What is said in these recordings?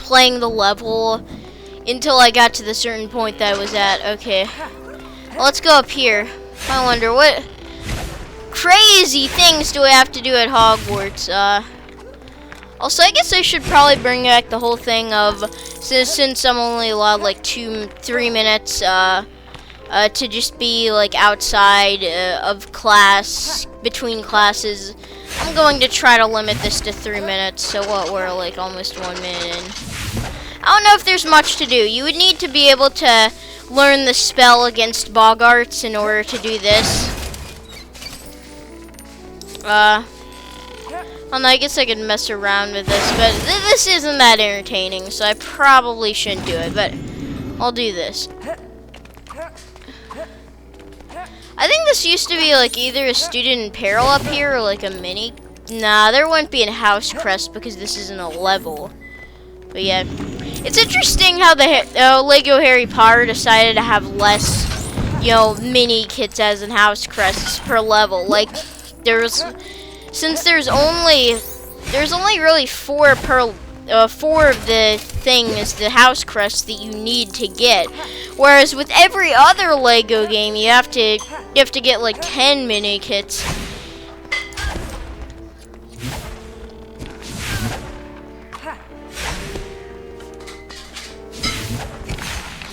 playing the level until I got to the certain point that I was at. Okay, well, let's go up here. I wonder what crazy things do I have to do at Hogwarts. Also, I guess I should probably bring back the whole thing of, since I'm only allowed like 2-3 minutes to just be like outside of class, between classes, I'm going to try to limit this to 3 minutes. So what, we're like almost 1 minute in. I don't know if there's much to do. You would need to be able to learn the spell against Boggarts in order to do this. Well, no, I guess I could mess around with this, but this isn't that entertaining, so I probably shouldn't do it, but I'll do this. I think this used to be like either a student in peril up here or like a mini. Nah, there wouldn't be a house crest because this isn't a level. But yeah, it's interesting how the Lego Harry Potter decided to have less, you know, mini kits as in house crests per level. Like, since there's only really four of the things, the house crests that you need to get. Whereas with every other Lego game, you have to get like 10 mini kits.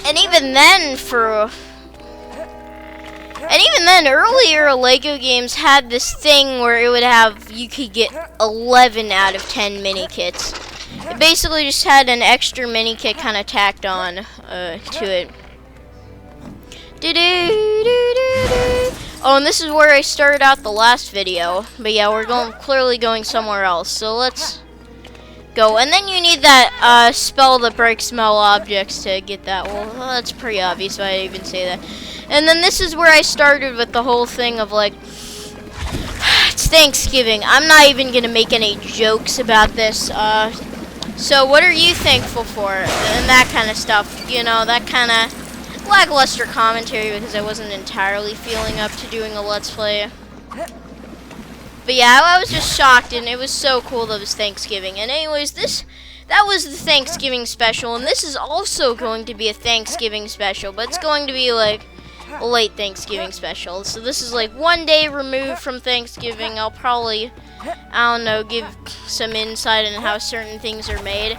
And even then, earlier Lego games had this thing where it would have, you could get 11 out of 10 mini kits. It basically just had an extra mini kit kind of tacked on to it. Oh, and this is where I started out the last video. But yeah, we're clearly going somewhere else. So let's go. And then you need that spell that breaks metal objects to get that. Well, that's pretty obvious why I even say that. And then this is where I started with the whole thing of like, it's Thanksgiving. I'm not even gonna make any jokes about this. So what are you thankful for? And that kind of stuff. You know, that kind of lackluster commentary because I wasn't entirely feeling up to doing a Let's Play. But yeah, I was just shocked, and it was so cool that it was Thanksgiving. And anyways, that was the Thanksgiving special, and this is also going to be a Thanksgiving special, but it's going to be like a late Thanksgiving special. So this is like 1 day removed from Thanksgiving. I'll probably, I don't know, give some insight on how certain things are made.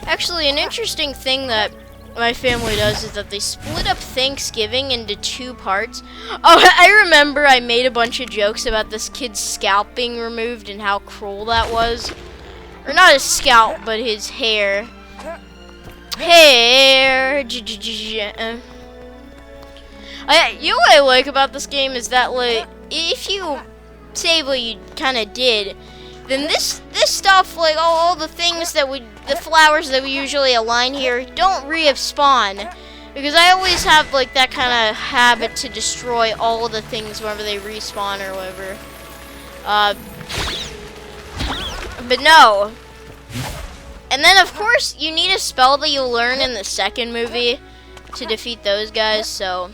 Actually, an interesting thing that my family does is that they split up Thanksgiving into 2 parts. Oh, I remember I made a bunch of jokes about this kid's scalp being removed and how cruel that was. Or not his scalp, but his hair. Hair. You know what I like about this game is that, like, if you save what you kind of did, then this stuff, like all the things that the flowers that we usually align here, don't respawn. Because I always have like that kind of habit to destroy all the things whenever they respawn or whatever. But no. And then of course you need a spell that you'll learn in the second movie to defeat those guys, so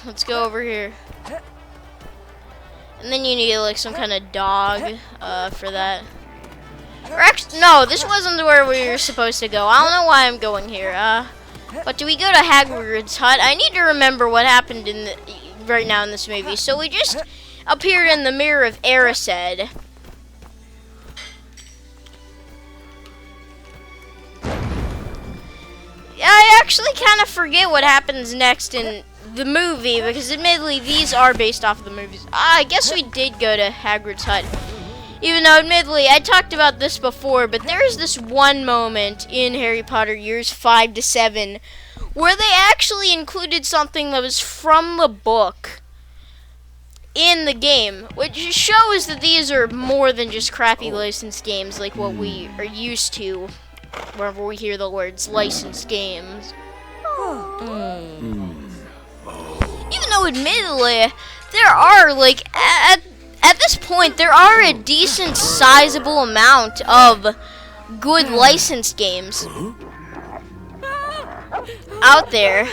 let's go over here. And then you need like some kind of dog for that. Or actually, no, this wasn't where we were supposed to go. I don't know why I'm going here. But do we go to Hagrid's hut? I need to remember what happened right now in this movie. So we just appeared in the mirror of Erised. I actually kind of forget what happens next in the movie, because admittedly these are based off of the movies. I guess we did go to Hagrid's hut. Even though admittedly I talked about this before, but there's this one moment in Harry Potter years 5 to 7 where they actually included something that was from the book in the game, which shows that these are more than just crappy licensed games like what we are used to whenever we hear the words licensed games. Even though admittedly there are like at this point there are a decent sizable amount of good licensed games out there.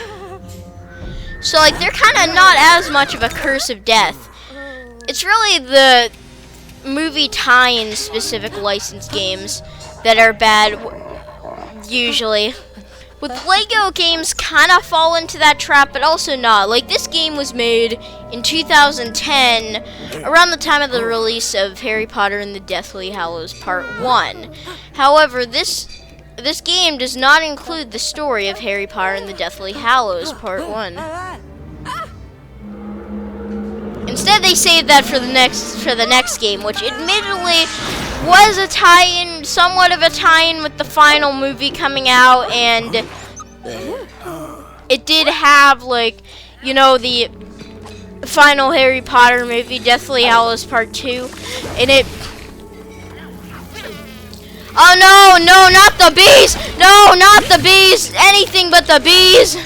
So like they're kind of not as much of a curse of death. It's really the movie tie-in specific licensed games that are bad, usually. With Lego games, kind of fall into that trap, but also not. Like, this game was made in 2010, around the time of the release of Harry Potter and the Deathly Hallows Part 1. However, this game does not include the story of Harry Potter and the Deathly Hallows Part 1. Instead, they saved that for the next game, which admittedly was a tie-in, somewhat of a tie-in with the final movie coming out, and it did have, like, you know, the final Harry Potter movie, Deathly Hallows Part 2, and it... Oh no, no, not the bees! No, not the bees! Anything but the bees!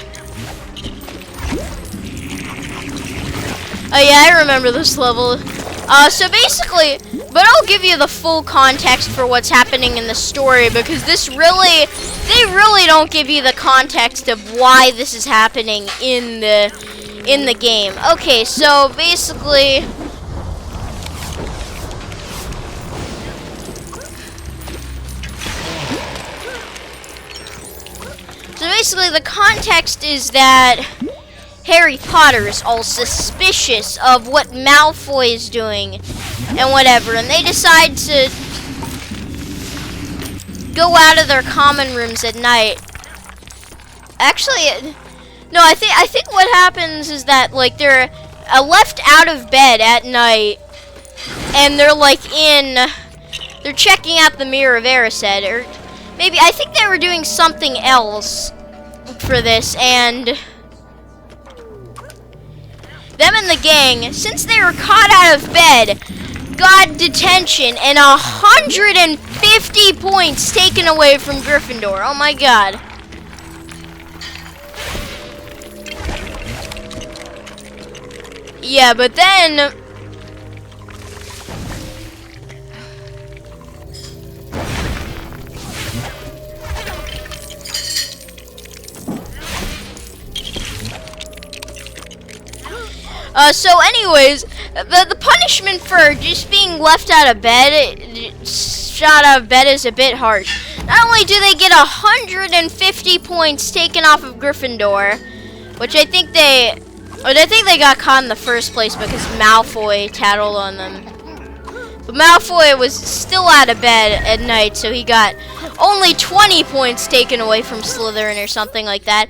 Oh yeah, I remember this level. So basically, but I'll give you the full context for what's happening in the story, because they really don't give you the context of why this is happening in the game. Okay, so basically, the context is that Harry Potter is all suspicious of what Malfoy is doing and whatever, and they decide to go out of their common rooms at night. Actually, no, I think what happens is that, like, they're left out of bed at night, and they're like they're checking out the Mirror of Erised, or maybe I think they were doing something else for this, and them and the gang, since they were caught out of bed, got detention and 150 points taken away from Gryffindor. Oh my god. Yeah, but then so anyways, the punishment for just being left out of bed, shot out of bed, is a bit harsh. Not only do they get 150 points taken off of Gryffindor, which I think they got caught in the first place because Malfoy tattled on them. But Malfoy was still out of bed at night, so he got only 20 points taken away from Slytherin or something like that.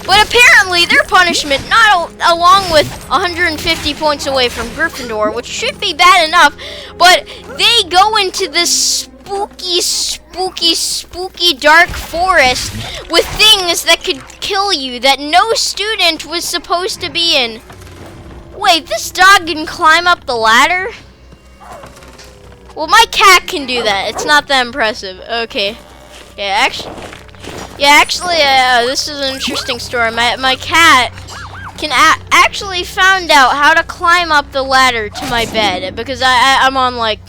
But apparently their punishment, not along with 150 points away from Gryffindor, which should be bad enough, but they go into this spooky dark forest with things that could kill you that no student was supposed to be in. Wait, this dog can climb up the ladder? Well, my cat can do that. It's not that impressive. Okay. Yeah, actually, this is an interesting story. My cat can actually found out how to climb up the ladder to my bed, because I'm on, like,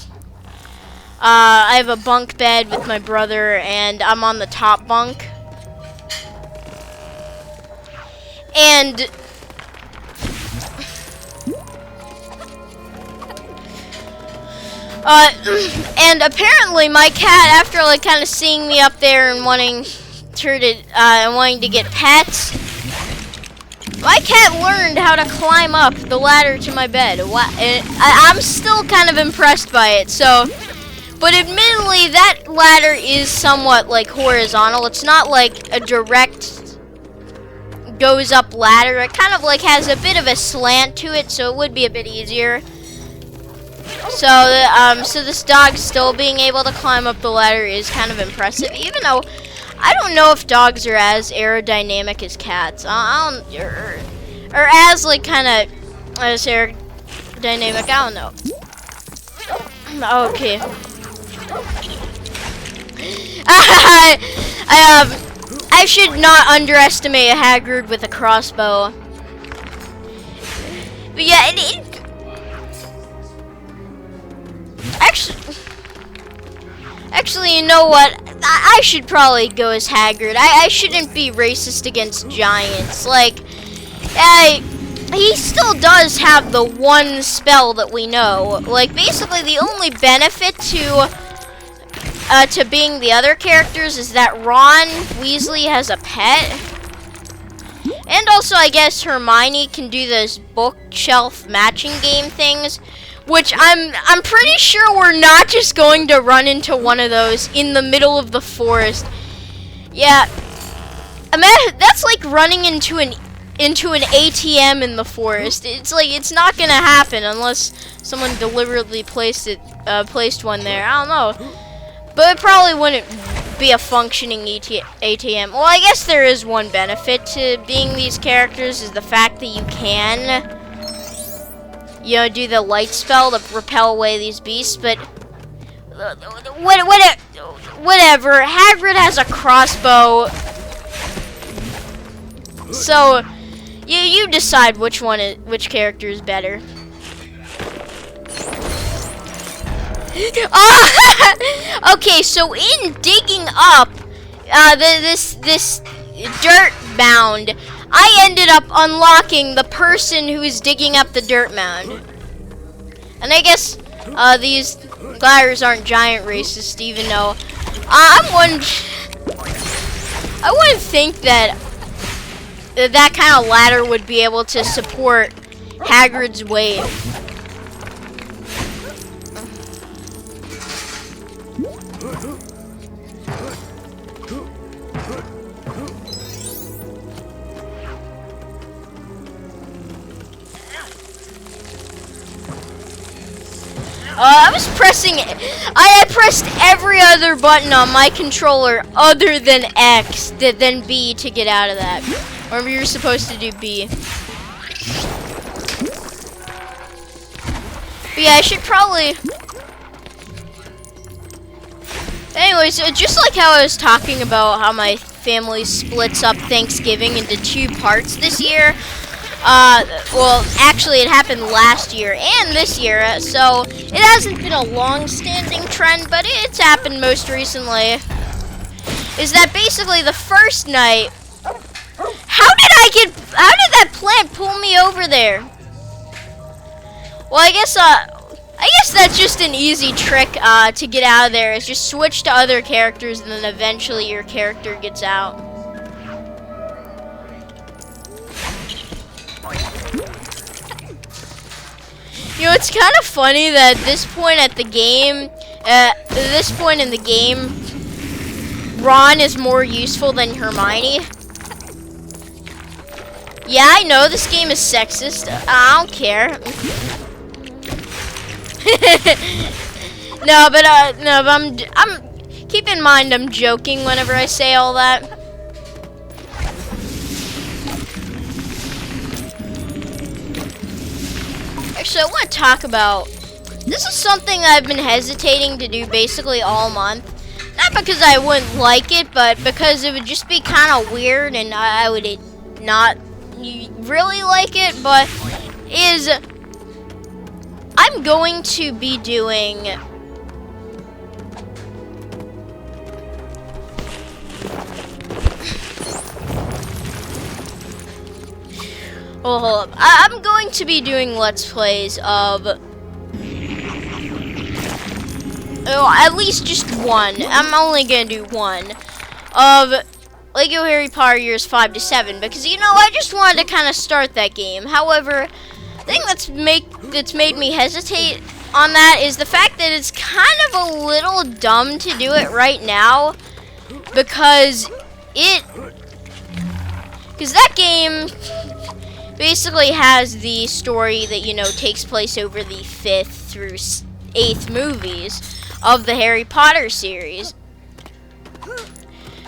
I have a bunk bed with my brother, and I'm on the top bunk. And and apparently my cat, after, like, kind of seeing me up there and wanting to get pets, my cat learned how to climb up the ladder to my bed. I'm still kind of impressed by it. So, but admittedly, that ladder is somewhat, like, horizontal. It's not like a direct goes up ladder. It kind of, like, has a bit of a slant to it, so it would be a bit easier. So, so this dog still being able to climb up the ladder is kind of impressive, even though I don't know if dogs are as aerodynamic as cats. Or as, like, kind of as aerodynamic. I don't know. Okay. I should not underestimate a Hagrid with a crossbow. But yeah, Actually, you know what? I should probably go as Hagrid. I shouldn't be racist against giants. Like, he still does have the one spell that we know. Like, basically, the only benefit to to being the other characters is that Ron Weasley has a pet. And also, I guess Hermione can do those bookshelf matching game things, which I'm pretty sure we're not just going to run into one of those in the middle of the forest. Yeah, that's like running into an ATM in the forest. It's like it's not gonna happen unless someone deliberately placed one there. I don't know, but it probably wouldn't be a functioning ATM. Well, I guess there is one benefit to being these characters, is the fact that you can, you know, do the light spell to repel away these beasts. But whatever. Hagrid has a crossbow, so you decide which character is better. Okay, so in digging up this dirt mound, I ended up unlocking the person who is digging up the dirt mound. And I guess these gliders aren't giant racist, even though I wouldn't think that that kind of ladder would be able to support Hagrid's weight. I pressed every other button on my controller other than X, than B to get out of that. Or you're supposed to do B. But yeah, I should probably... Anyways, just like how I was talking about how my family splits up Thanksgiving into 2 parts this year. Well, actually it happened last year and this year, so it hasn't been a long-standing trend, but it's happened most recently. Is that basically the first night... How did that plant pull me over there? Well, I guess that's just an easy trick to get out of there, is just switch to other characters and then eventually your character gets out. You know, it's kind of funny that at this point in the game, Ron is more useful than Hermione. Yeah, I know this game is sexist. I don't care. No, but I'm keep in mind I'm joking whenever I say all that. Actually, I want to talk about, this is something I've been hesitating to do basically all month. Not because I wouldn't like it, but because it would just be kind of weird and I would not really like it, but is I'm going to be doing well, hold up. I'm going to be doing Let's Plays of at least just one. I'm only gonna do one of Lego Harry Potter years 5 to 7 because, you know, I just wanted to kind of start that game. However, the thing that's made me hesitate on that is the fact that it's kind of a little dumb to do it right now because that game basically has the story that, you know, takes place over the 5th through 8th movies of the Harry Potter series.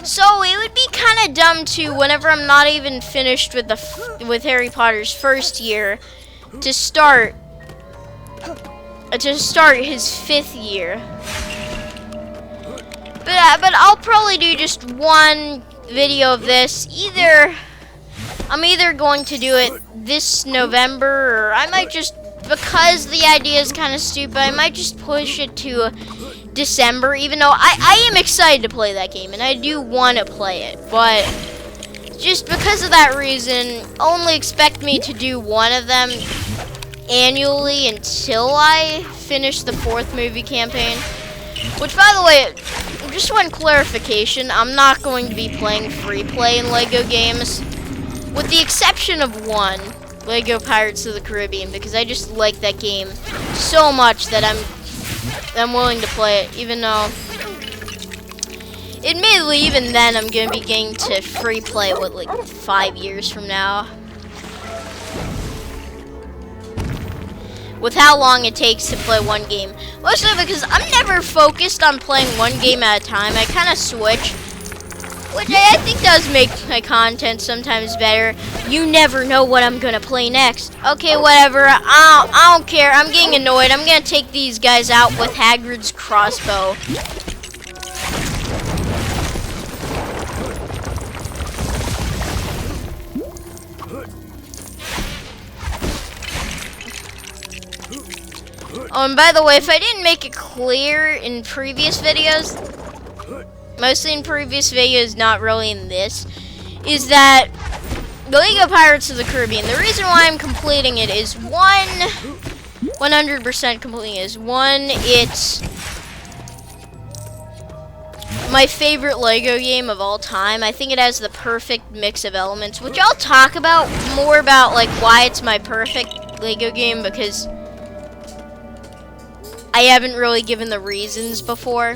So it would be kind of dumb to, whenever I'm not even finished with Harry Potter's first year, to start his 5th year. But I'll probably do just one video of this. I'm either going to do it this November, or I might just, because the idea is kind of stupid, I might just push it to December, even though I am excited to play that game, and I do want to play it, but just because of that reason, only expect me to do one of them annually until I finish the 4th movie campaign. Which, by the way, just one clarification, I'm not going to be playing free play in LEGO games, with the exception of one, LEGO Pirates of the Caribbean, because I just like that game so much that I'm willing to play it, even though, admittedly, even then, I'm going to be getting to free play, what, like 5 years from now? With how long it takes to play one game. Mostly because I'm never focused on playing one game at a time. I kind of switch, which I think does make my content sometimes better. You never know what I'm going to play next. Okay, whatever. I don't care. I'm getting annoyed. I'm going to take these guys out with Hagrid's crossbow. Oh, and by the way, if I didn't make it clear in previous videos, mostly in previous videos, not really in this, is that the LEGO Pirates of the Caribbean, the reason why I'm completing it is 100% completing it is one, it's my favorite LEGO game of all time. I think it has the perfect mix of elements, which I'll talk about more about, like, why it's my perfect LEGO game, because I haven't really given the reasons before.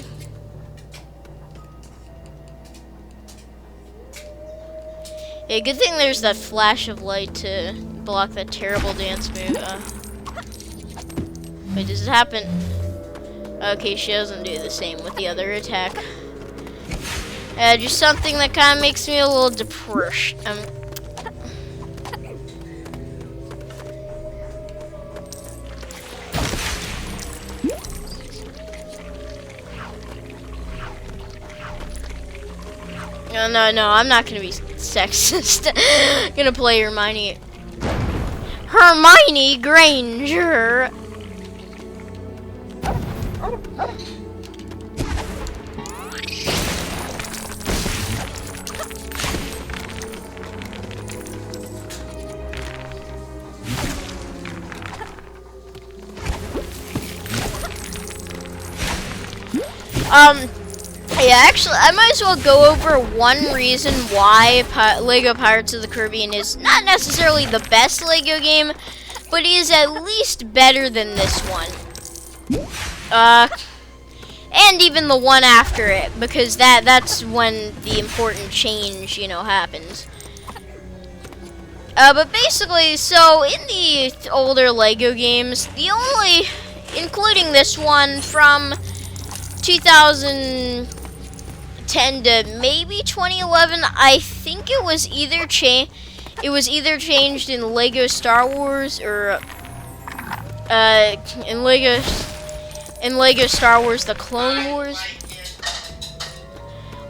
Yeah, good thing there's that flash of light to block that terrible dance move. Wait, does it happen? Okay, she doesn't do the same with the other attack. Just something that kind of makes me a little depressed. No, I'm not gonna be sexist. Gonna play Hermione Granger. Yeah, actually, I might as well go over one reason why LEGO Pirates of the Caribbean is not necessarily the best LEGO game, but is at least better than this one. And even the one after it, because that's when the important change, you know, happens. But basically, so in the older LEGO games, the only, including this one from 2010 to maybe 2011, I think it was either changed in Lego Star Wars or in Lego Star Wars The Clone Wars,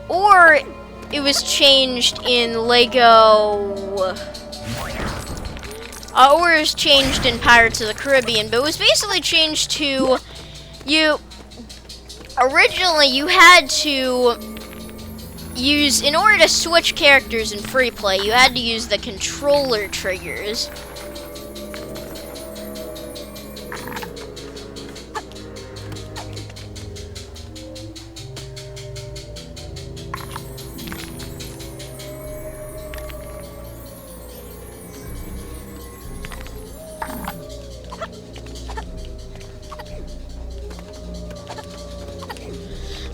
or it was changed in or it was changed in Pirates of the Caribbean, but it was basically changed to originally, you had to use, in order to switch characters in free play, you had to use the controller triggers.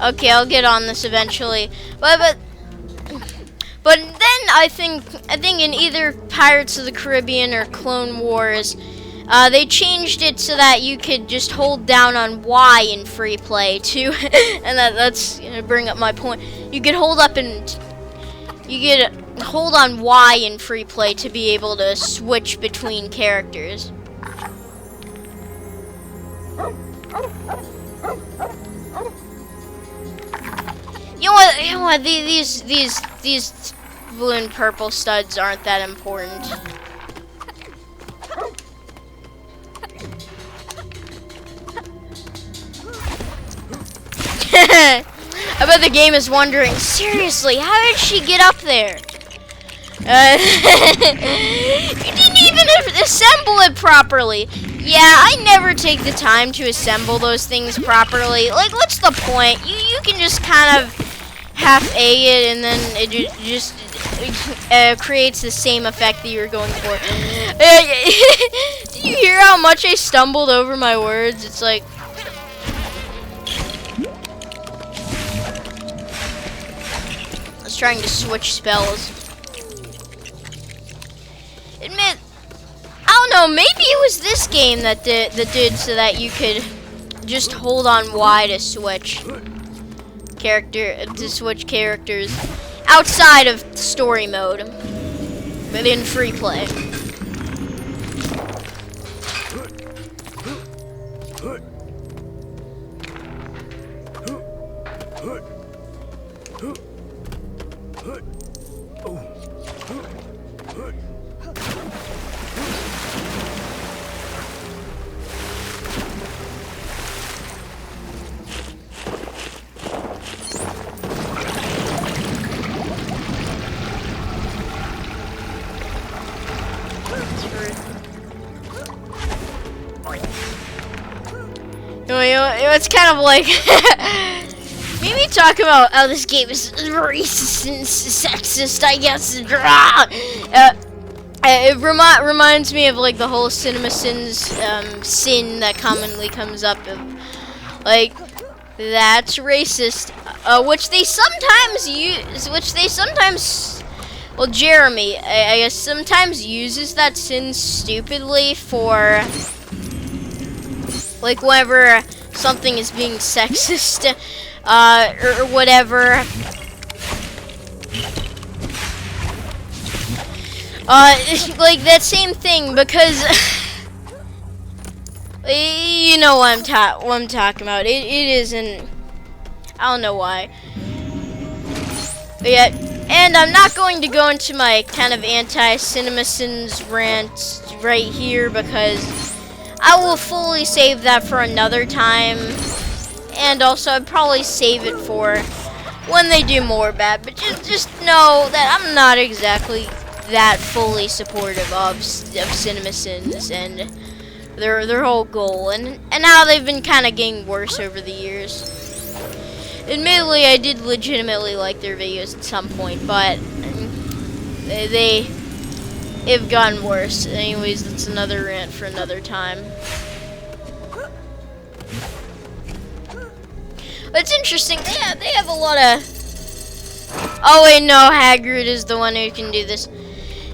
Okay, I'll get on this eventually. But then I think in either Pirates of the Caribbean or Clone Wars, they changed it so that you could just hold down on Y in free play too, and that's gonna bring up my point. You could hold on Y in free play to be able to switch between characters. You know what? These blue and purple studs aren't that important. I bet the game is wondering, seriously, how did she get up there? You didn't even assemble it properly. Yeah, I never take the time to assemble those things properly. Like, what's the point? You can just kind of half-A it, and then it just creates the same effect that you were going for. Do you hear how much I stumbled over my words? It's like... I was trying to switch spells. Admit... I don't know, maybe it was this game that did so that you could just hold on Y to switch characters outside of story mode, but in free play. It's kind of like maybe talk about how this game is racist and sexist, I guess. It reminds me of like the whole CinemaSins sin that commonly comes up of like that's racist, which they sometimes use, well, Jeremy, I guess sometimes uses that sin stupidly for like whenever something is being sexist, or whatever. Like that same thing, because you know what I'm talking about. It isn't. I don't know why. But yeah, and I'm not going to go into my kind of anti-CinemaSins rant right here because I will fully save that for another time, and also I'd probably save it for when they do more bad. But just know that I'm not exactly that fully supportive of CinemaSins and their whole goal, and how they've been kind of getting worse over the years. Admittedly, I did legitimately like their videos at some point, but they've gotten worse. Anyways, that's another rant for another time. But it's interesting. They have a lot of. Oh wait, no, Hagrid is the one who can do this.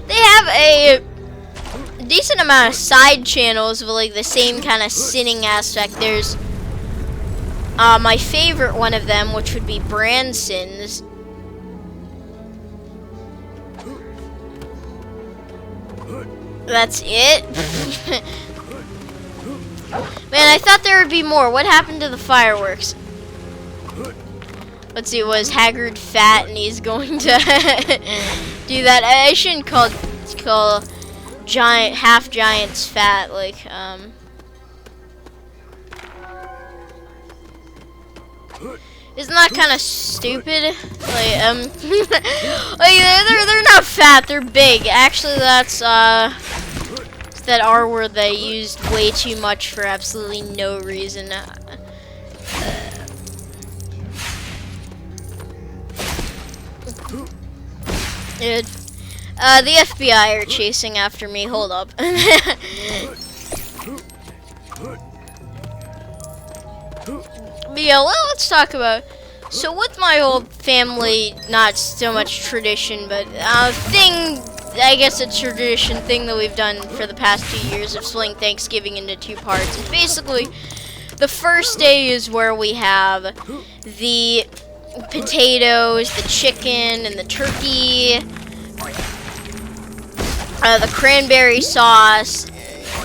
They have a decent amount of side channels with like the same kind of sinning aspect. There's my favorite one of them, which would be Branson's. That's it? Man, I thought there would be more. What happened to the fireworks? Let's see, was Hagrid fat and he's going to do that? I shouldn't call half giants fat, like, isn't that kind of stupid? Like, like they're not fat, they're big. Actually, that's that R word they used way too much for absolutely no reason. Dude, the FBI are chasing after me. Hold up. But yeah, well, let's talk about. So with my whole family, not so much tradition, but thing. I guess a tradition thing that we've done for the past 2 years of splitting Thanksgiving into 2 parts is basically the first day is where we have the potatoes, the chicken, and the turkey, the cranberry sauce.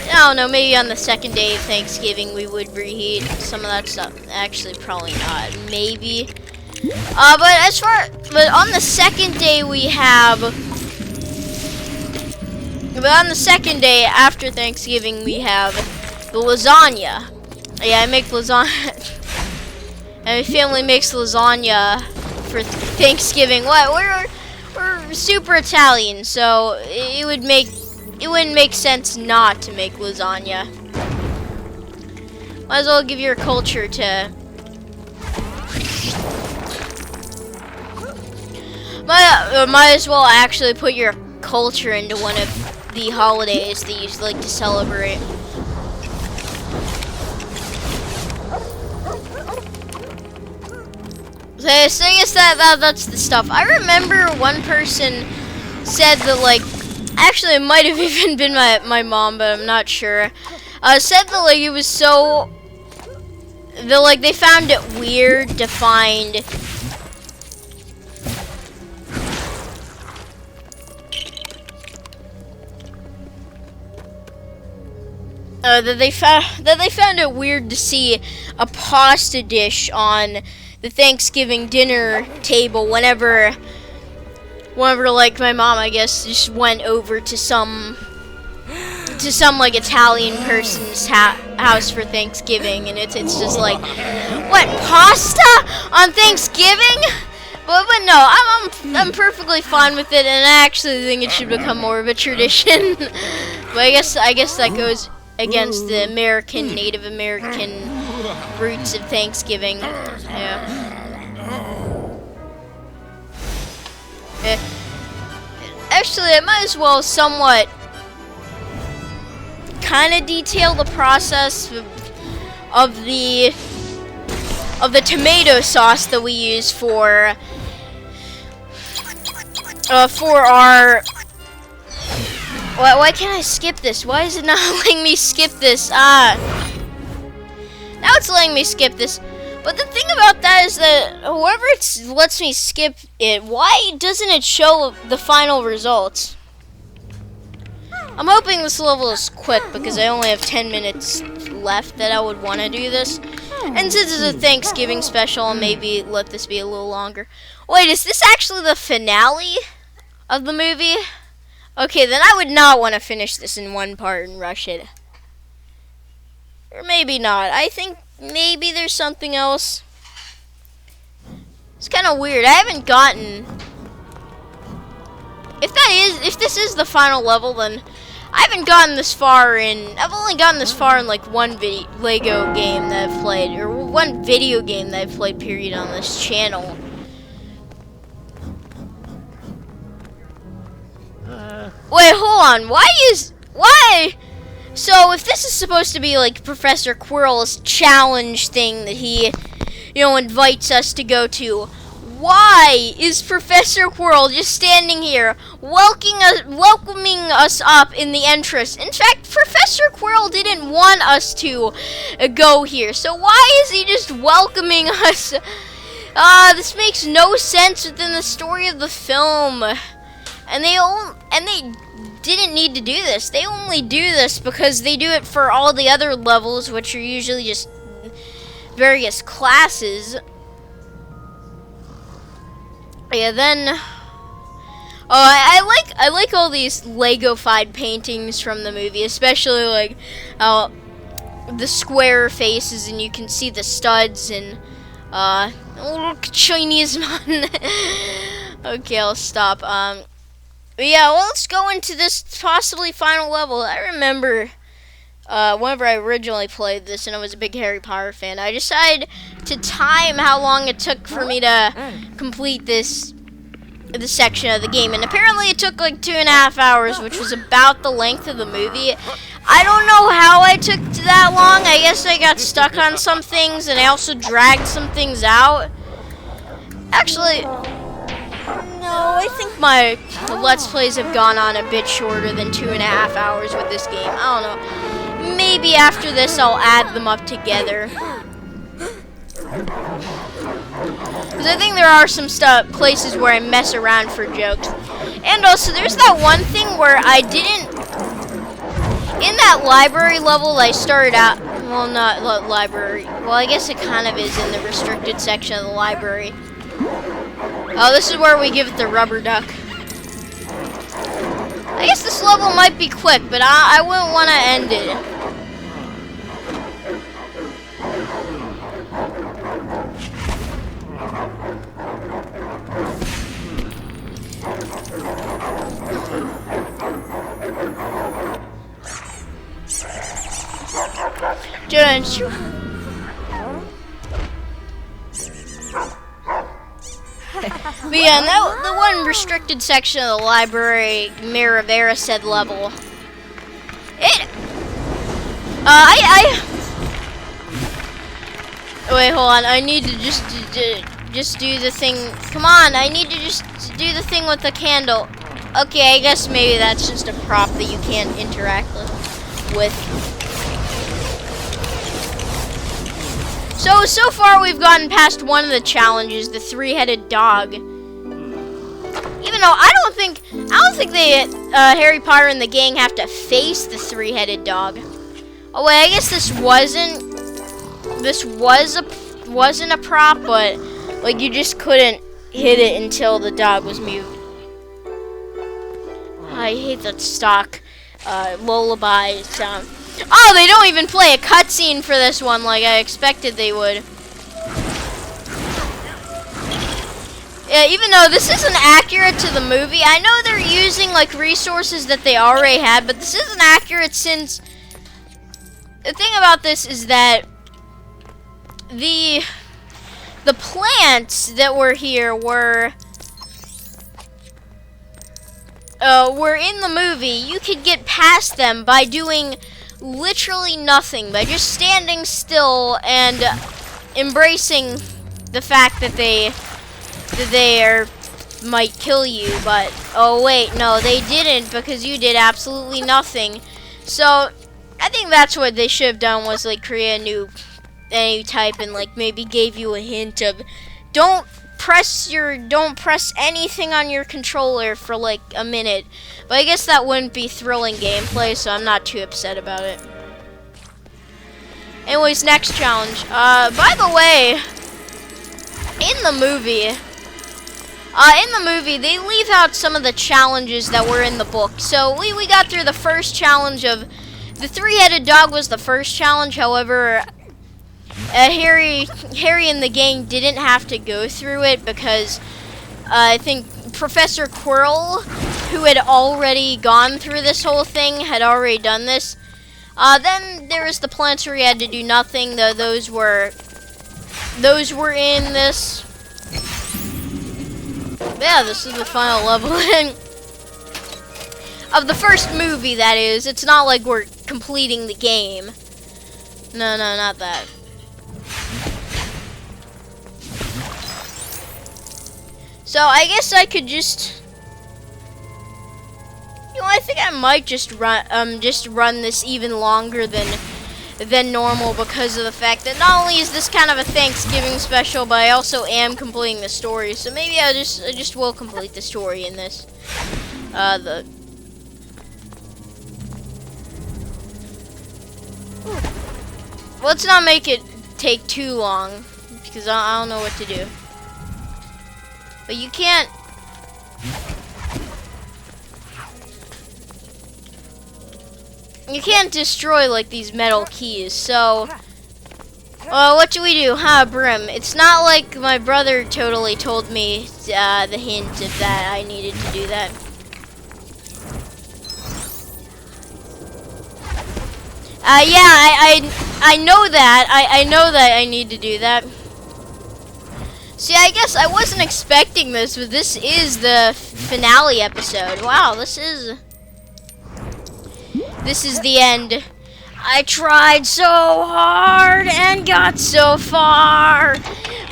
I don't know, maybe on the second day of Thanksgiving we would reheat some of that stuff. Actually, probably not. Maybe. But on the second day we have. But on the second day after Thanksgiving we have the lasagna. Yeah, I make lasagna. And my family makes lasagna for Thanksgiving. What? We're super Italian, so it wouldn't make sense not to make lasagna. Might as well give your culture to... Might as well actually put your culture into one of the holidays that you like to celebrate. So I guess that's the stuff. I remember one person said that, like, actually it might have even been my mom, but I'm not sure. Said that, like, it was so, that, like, they found it weird to find that they found it weird to see a pasta dish on the Thanksgiving dinner table whenever like my mom, I guess, just went over to some like Italian person's house for Thanksgiving, and it's just like, what, pasta on Thanksgiving? But no, I'm perfectly fine with it, and I actually think it should become more of a tradition. But I guess that goes against the Native American roots of Thanksgiving. Yeah. Actually, I might as well somewhat kind of detail the process of the tomato sauce that we use for our... Why can't I skip this? Why is it not letting me skip this? Now it's letting me skip this. But the thing about that is that whoever lets me skip it, why doesn't it show the final results? I'm hoping this level is quick because I only have 10 minutes left that I would want to do this. And since it's a Thanksgiving special, I'll maybe let this be a little longer. Wait, is this actually the finale of the movie? Okay, then I would not want to finish this in one part and rush it. Or maybe not. I think maybe there's something else. It's kind of weird. I haven't gotten... If this is the final level, then I haven't gotten this far in... I've only gotten this far in like one Lego game that I've played, or one video game that I've played, period, on this channel. Wait, hold on. Why? So if this is supposed to be like Professor Quirrell's challenge thing that he, invites us to go to, why is Professor Quirrell just standing here welcoming us up in the entrance? In fact, Professor Quirrell didn't want us to go here, so why is he just welcoming us? This makes no sense within the story of the film. And they didn't need to do this. They only do this because they do it for all the other levels, which are usually just various classes. Yeah, then I like all these Lego-fied paintings from the movie, especially like the square faces, and you can see the studs and look, Chinese man. Okay, I'll stop. But yeah, well, let's go into this possibly final level. I remember whenever I originally played this, and I was a big Harry Potter fan, I decided to time how long it took for me to complete this section of the game, and apparently it took like 2.5 hours, which was about the length of the movie. I don't know how I took that long. I guess I got stuck on some things, and I also dragged some things out. Actually, no, I think my Let's Plays have gone on a bit shorter than 2.5 hours with this game. I don't know. Maybe after this I'll add them up together. Because I think there are some places where I mess around for jokes. And also, there's that one thing where I didn't... In that library level I started out... Well, not library. Well, I guess it kind of is in the restricted section of the library. Oh, this is where we give it the rubber duck. I guess this level might be quick, but I wouldn't want to end it. But yeah, and that, the one restricted section of the library, Mirror of Erised level. Wait, hold on. I need to just do the thing. Come on, I need to just do the thing with the candle. Okay, I guess maybe that's just a prop that you can't interact with. So far we've gotten past one of the challenges, the three-headed dog. Even though I don't think they Harry Potter and the gang have to face the three-headed dog. Oh wait, I guess this wasn't a prop, but like you just couldn't hit it until the dog was moved. I hate that stock lullaby sound. Oh, they don't even play a cutscene for this one like I expected they would. Yeah, even though this isn't accurate to the movie, I know they're using like resources that they already had, but this isn't accurate since the thing about this is that the plants that were here were in the movie. You could get past them by doing literally nothing, by just standing still and embracing the fact that they might kill you. But oh wait, no, they didn't, because you did absolutely nothing. So I think that's what they should have done, was like create a new type and like maybe gave you a hint of don't press anything on your controller for like a minute. But I guess that wouldn't be thrilling gameplay, so I'm not too upset about it. Anyways, next challenge. By the way, in the movie, they leave out some of the challenges that were in the book. So we got through the first challenge of the three-headed dog was the first challenge. However, Harry and the gang didn't have to go through it because I think Professor Quirrell, who had already gone through this whole thing, had already done this. Then there was the plants where he had to do nothing. Those were in this. Yeah, this is the final level of the first movie, that is. It's not like we're completing the game. No, not that. So I guess I could just, I think I might just run this even longer than normal, because of the fact that not only is this kind of a Thanksgiving special, but I also am completing the story. So maybe I just will complete the story in this. Let's not make it take too long, because I don't know what to do. But you can't. You can't destroy like these metal keys. So, what do we do? Brim. It's not like my brother totally told me the hint of that I needed to do that. Yeah, I know that. I know that I need to do that. See, I guess I wasn't expecting this, but this is the finale episode. Wow, this is the end. I tried so hard and got so far,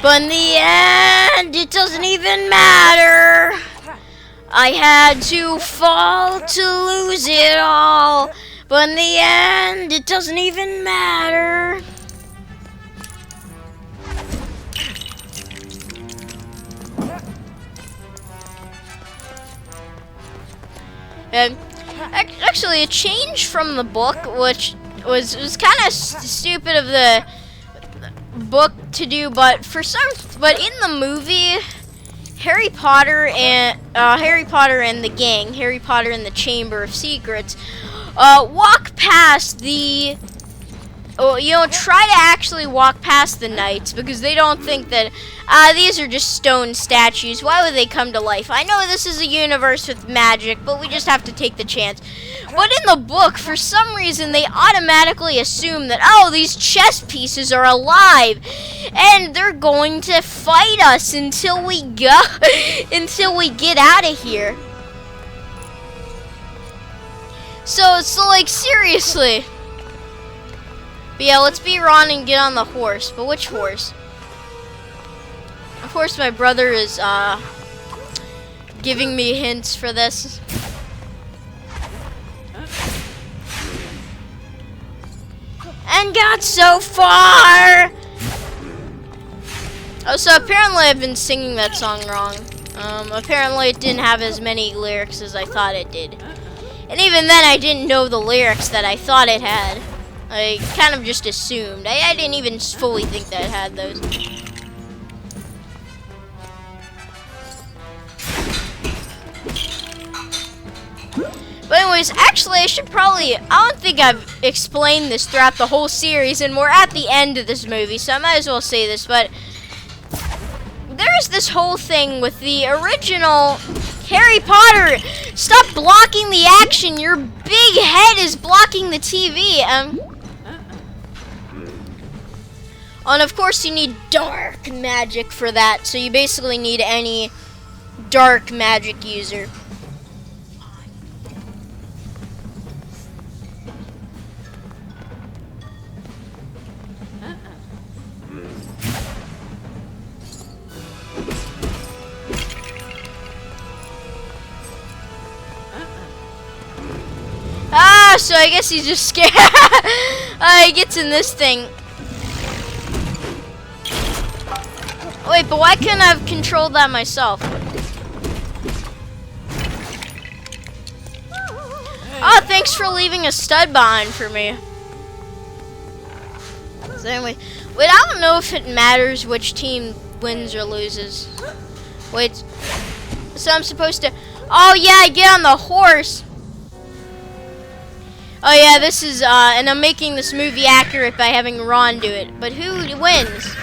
but in the end, it doesn't even matter. I had to fall to lose it all, but in the end, it doesn't even matter. And actually, a change from the book, which was kind of stupid of the book to do, but in the movie, Harry Potter and the gang, Harry Potter and the Chamber of Secrets, walk past the try to actually walk past the knights because they don't think that these are just stone statues. Why would they come to life? I know this is a universe with magic, but we just have to take the chance. But in the book, for some reason, they automatically assume that, oh, these chess pieces are alive, and they're going to fight us until we get out of here. So like, seriously. But yeah, let's be Ron and get on the horse. But which horse? Of course, my brother is giving me hints for this. And got so far! Oh, so apparently I've been singing that song wrong. Apparently it didn't have as many lyrics as I thought it did. And even then I didn't know the lyrics that I thought it had. I kind of just assumed. I didn't even fully think that it had those. But anyways, actually, I don't think I've explained this throughout the whole series, and we're at the end of this movie, so I might as well say this, but there's this whole thing with the original Harry Potter. Stop blocking the action. Your big head is blocking the TV. And of course, you need dark magic for that, so you basically need any dark magic user. So I guess he's just scared. He gets in this thing. Wait, but why couldn't I have controlled that myself? Oh, thanks for leaving a stud behind for me. So anyway, wait, I don't know if it matters which team wins or loses. Wait, so I'm supposed to... Oh yeah, I get on the horse. Oh yeah, this is, and I'm making this movie accurate by having Ron do it. But who wins?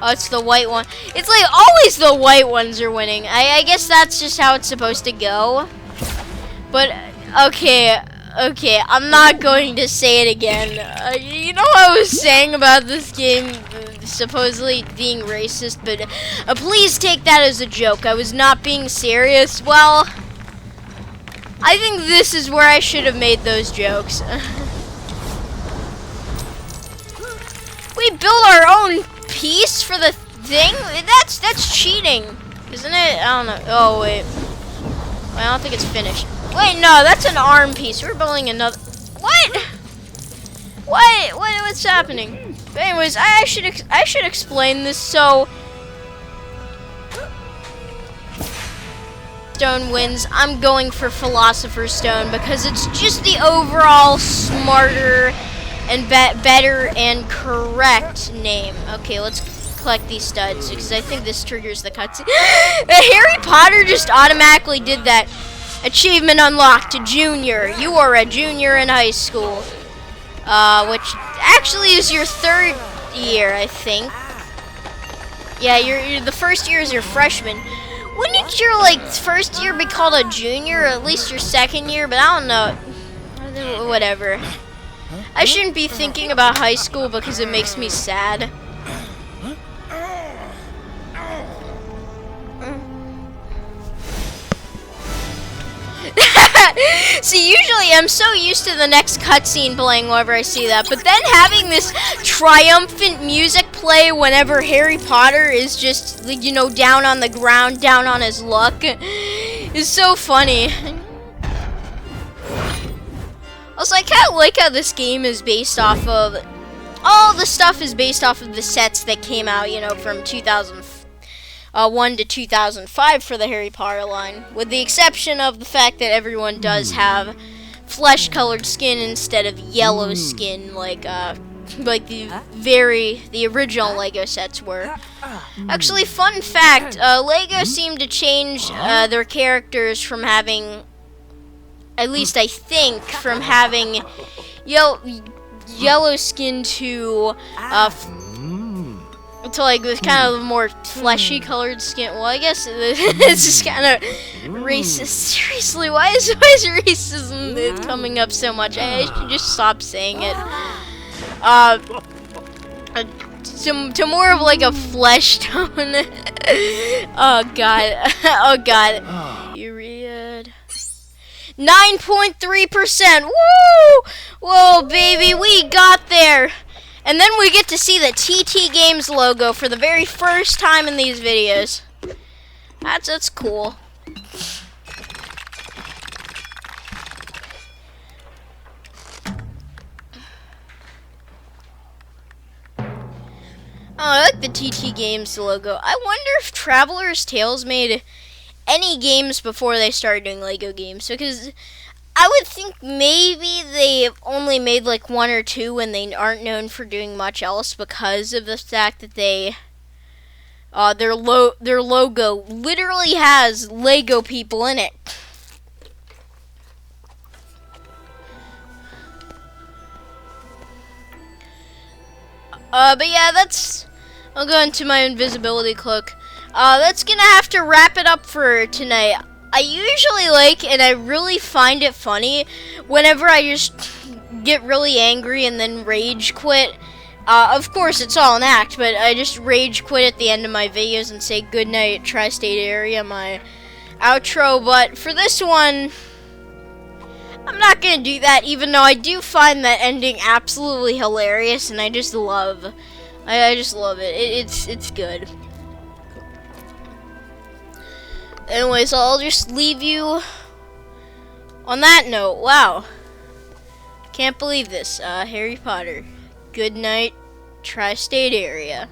Oh, it's the white one. It's like always the white ones are winning. I guess that's just how it's supposed to go. But, okay, I'm not going to say it again. You know what I was saying about this game supposedly being racist, but please take that as a joke. I was not being serious. Well... I think this is where I should have made those jokes. We built our own piece for the thing? That's cheating, isn't it? I don't know. Oh, wait. I don't think it's finished. Wait, no, that's an arm piece. We're building another... What? What's happening? But anyways, I should explain this. So... Stone wins. I'm going for Philosopher Stone because it's just the overall smarter and better and correct name. Okay, let's collect these studs because I think this triggers the cutscene. Harry Potter just automatically did that. Achievement unlocked to junior. You are a junior in high school, which actually is your third year, I think. Yeah, you're the first year is your freshman. Wouldn't your, like, first year be called a junior, or at least your second year? But I don't know. Whatever. I shouldn't be thinking about high school because it makes me sad. See, usually I'm so used to the next cutscene playing whenever I see that, but then having this triumphant music play whenever Harry Potter is just, you know, down on the ground, down on his luck, is so funny. Also, I kind of like how this game is based off of, all the stuff is based off of the sets that came out, you know, from 2001 to 2005 for the Harry Potter line, with the exception of the fact that everyone does have flesh-colored skin instead of yellow skin, like the original Lego sets were. Actually, fun fact, Lego seemed to change their characters from having, at least I think, from having, yellow skin to to like this kind of more fleshy colored skin. Well, I guess it's just kind of racist. Seriously, why is racism coming up so much? I should just stop saying it. To more of like a flesh tone. Oh god. Oh god. You read 9.3%. Woo! Whoa, baby, we got there. And then we get to see the TT Games logo for the very first time in these videos. That's cool. Oh, I like the TT Games logo. I wonder if Traveler's Tales made any games before they started doing Lego games, because I would think maybe they only made like one or two and they aren't known for doing much else because of the fact that they their logo literally has Lego people in it. But yeah, I'll go into my invisibility cloak. That's gonna have to wrap it up for tonight. I usually and I really find it funny whenever I just get really angry and then rage quit. Of course, it's all an act, but I just rage quit at the end of my videos and say goodnight, Tri-State Area, my outro. But for this one, I'm not gonna do that, even though I do find that ending absolutely hilarious, and I just love it. It's good. Anyways, I'll just leave you on that note. Wow. Can't believe this. Harry Potter. Good night, Tri-State Area.